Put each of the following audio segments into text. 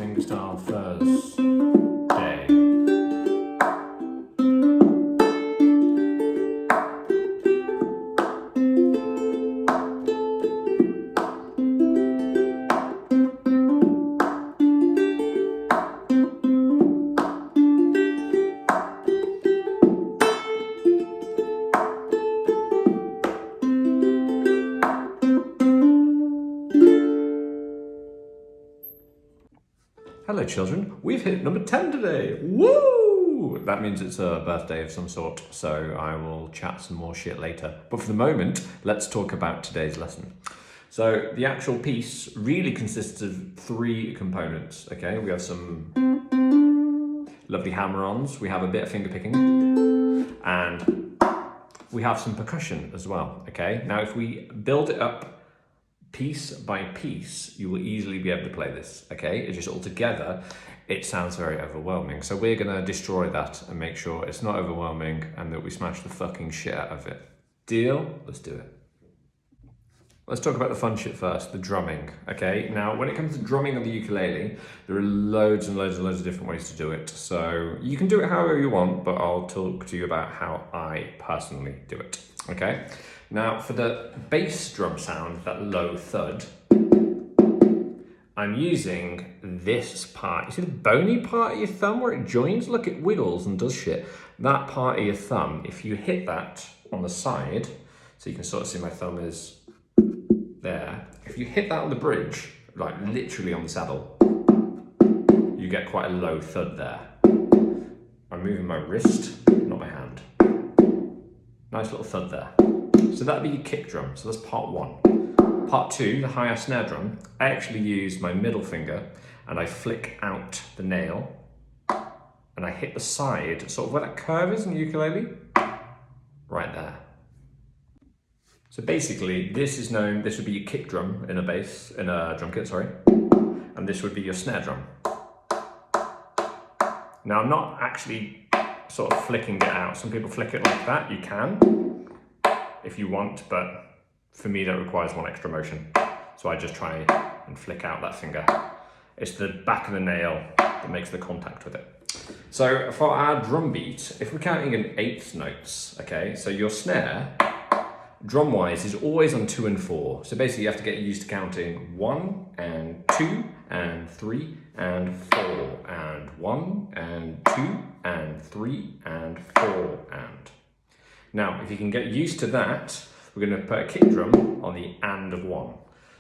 Fingerstyle fursday. Hello children, we've hit number 10 today, woo! That means it's a birthday of some sort, so I will chat some more shit later. But for the moment, let's talk about today's lesson. So the actual piece really consists of 3 components, okay? We have some lovely hammer-ons, we have a bit of finger picking, and we have some percussion as well, okay? Now if we build it up piece by piece, you will easily be able to play this, okay? It's just all together, it sounds very overwhelming. So we're gonna destroy that and make sure it's not overwhelming and that we smash the fucking shit out of it. Deal? Let's do it. Let's talk about the fun shit first, the drumming, okay? Now, when it comes to drumming on the ukulele, there are loads and loads and loads of different ways to do it. So you can do it however you want, but I'll talk to you about how I personally do it, okay? Now, for the bass drum sound, that low thud, I'm using this part. You see the bony part of your thumb where it joins? Look, it wiggles and does shit. That part of your thumb, if you hit that on the side, so you can sort of see my thumb is there. If you hit that on the bridge, like literally on the saddle, you get quite a low thud there. I'm moving my wrist, not my hand. Nice little thud there. So that'd be your kick drum, so that's part 1. Part 2, the higher snare drum, I actually use my middle finger and I flick out the nail and I hit the side, sort of where that curve is in the ukulele, right there. So basically, this would be your kick drum in a drum kit, sorry, and this would be your snare drum. Now I'm not actually sort of flicking it out. Some people flick it like that, you can, if you want, but for me that requires one extra motion. So I just try and flick out that finger. It's the back of the nail that makes the contact with it. So for our drum beat, if we're counting in 8th notes, okay, so your snare, drum-wise, is always on 2 and 4. So basically you have to get used to counting 1 and 2 and 3 and 4 and 1 and 2 and 3 and 4 and. Now, if you can get used to that, we're going to put a kick drum on the and of 1.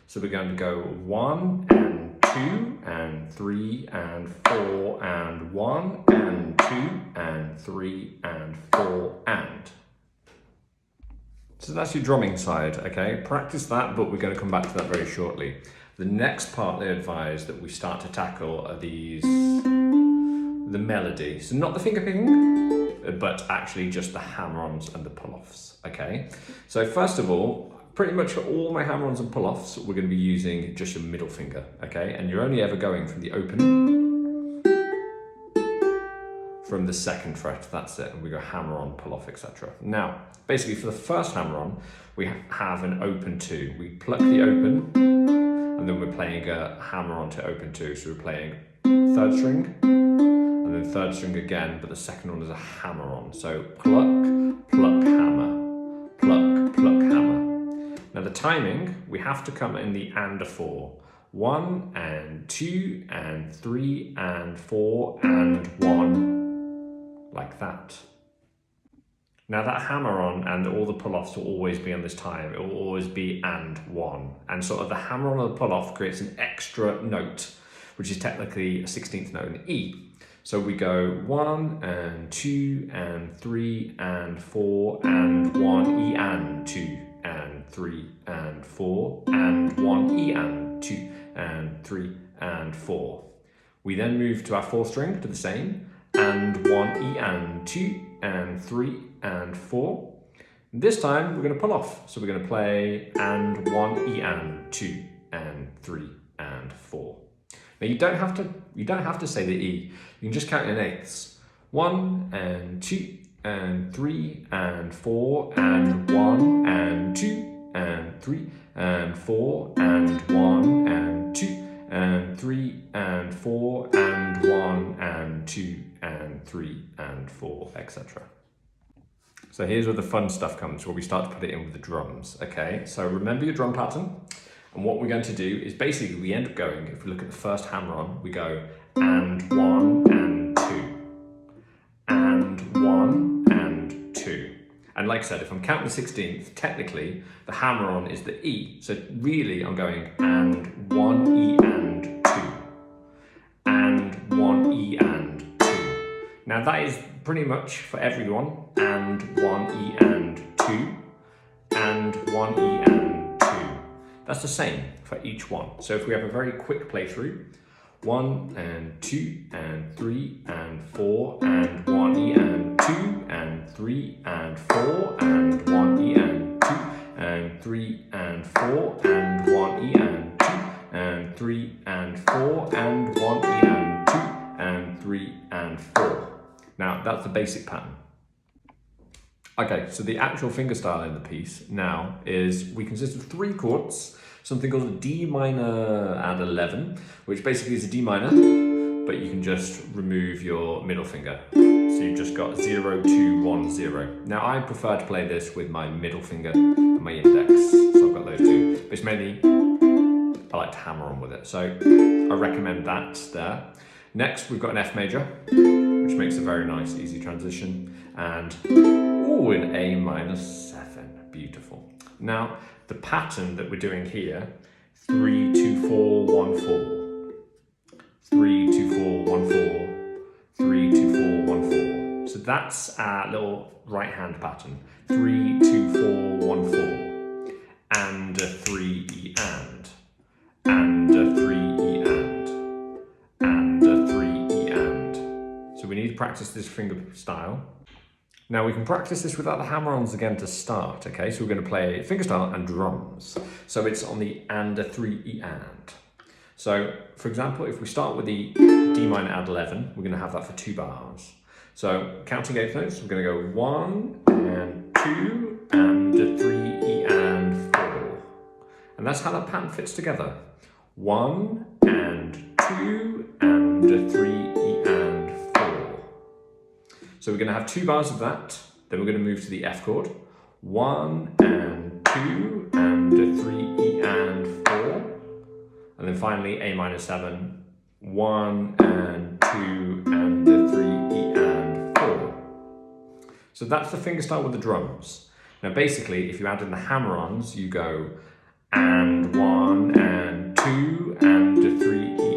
So we're going to go 1 and 2 and 3 and 4 and 1 and 2 and 3 and 4 and. So that's your drumming side, okay? Practice that, but we're going to come back to that very shortly. The next part they advise that we start to tackle are the melody. So not the finger picking, but actually just the hammer-ons and the pull-offs, okay? So first of all, pretty much for all my hammer-ons and pull-offs, we're going to be using just your middle finger, okay? And you're only ever going from the open, from the 2nd fret, that's it. And we go hammer-on, pull-off, etc. Now, basically for the first hammer-on, we have an open 2. We pluck the open, and then we're playing a hammer-on to open 2. So we're playing 3rd string, and then 3rd string again, but the 2nd one is a hammer-on. So pluck, pluck, hammer, pluck, pluck, hammer. Now the timing, we have to come in the and of 4. 1 and 2 and 3 and 4 and 1, like that. Now that hammer-on and all the pull-offs will always be on this time. It will always be and 1. And sort of the hammer-on and the pull-off creates an extra note, which is technically a 16th note in E. So we go 1 and 2 and 3 and 4 and 1 E and 2 and 3 and 4 and 1 E and 2 and 3 and 4. We then move to our 4th string to the same, and 1 E and 2 and 3 and 4. This time we're going to pull off. So we're going to play and 1 E and 2 and 3 and 4. Now you don't have to say the E. You can just count in 8ths. 1 and 2 and 3 and 4 and 1 and 2 and 3 and 4 and 1 and 2 and 3 and 4 and 1 and 2 and 3 and 4, etc. So here's where the fun stuff comes, where we start to put it in with the drums, okay? So remember your drum pattern, and what we're going to do is basically we end up going, if we look at the first hammer-on, we go and 1 and 2, and 1 and 2. And like I said, if I'm counting the 16th, technically the hammer-on is the E. So really I'm going and 1 E and 2, and 1 E and 2. Now that is pretty much for everyone, and 1 E and 2, and 1 E and 2. That's the same for each one. So if we have a very quick playthrough, 1 and 2 and 3 and 4 and 1 E and 2 and 3 and 4 and 1 E and 2 and 3 and 4 and 1 E and 2 and 3 and 4 and 1 E and 2 and 3 and 4. Now that's the basic pattern. Okay, so the actual fingerstyle in the piece now is we consist of 3 chords, something called a D minor add 11, which basically is a D minor, but you can just remove your middle finger. So you've just got 0, 2, 1, 0. Now I prefer to play this with my middle finger and my index, so I've got those two. But it's mainly, I like to hammer on with it, so I recommend that there. Next we've got an F major, which makes a very nice easy transition, and ooh, an A minor 7, beautiful. Now the pattern that we're doing here, 3, 2, 4, 1, 4, 3, 2, 4, 1, 4, 3, 2, 4, 1, 4. So that's our little right hand pattern, 3, 2, 4, 1, 4, and a 3 E and a 3 E and a 3 E and. So we need to practice this finger style. Now we can practice this without the hammer-ons again to start, okay? So we're going to play fingerstyle and drums. So it's on the and a 3 E and. So for example, if we start with the D minor add 11, we're going to have that for 2 bars. So counting 8 notes, we're going to go 1 and 2 and a 3 E and 4. And that's how that pattern fits together. 1 and 2 and a 3 E and 4. So we're going to have 2 bars of that, then we're going to move to the F chord, 1 and 2 and a 3 E and 4, and then finally A minor 7, 1 and 2 and a 3 E and 4. So that's the fingerstyle with the drums. Now basically, if you add in the hammer-ons, you go and 1 and 2 and a 3 E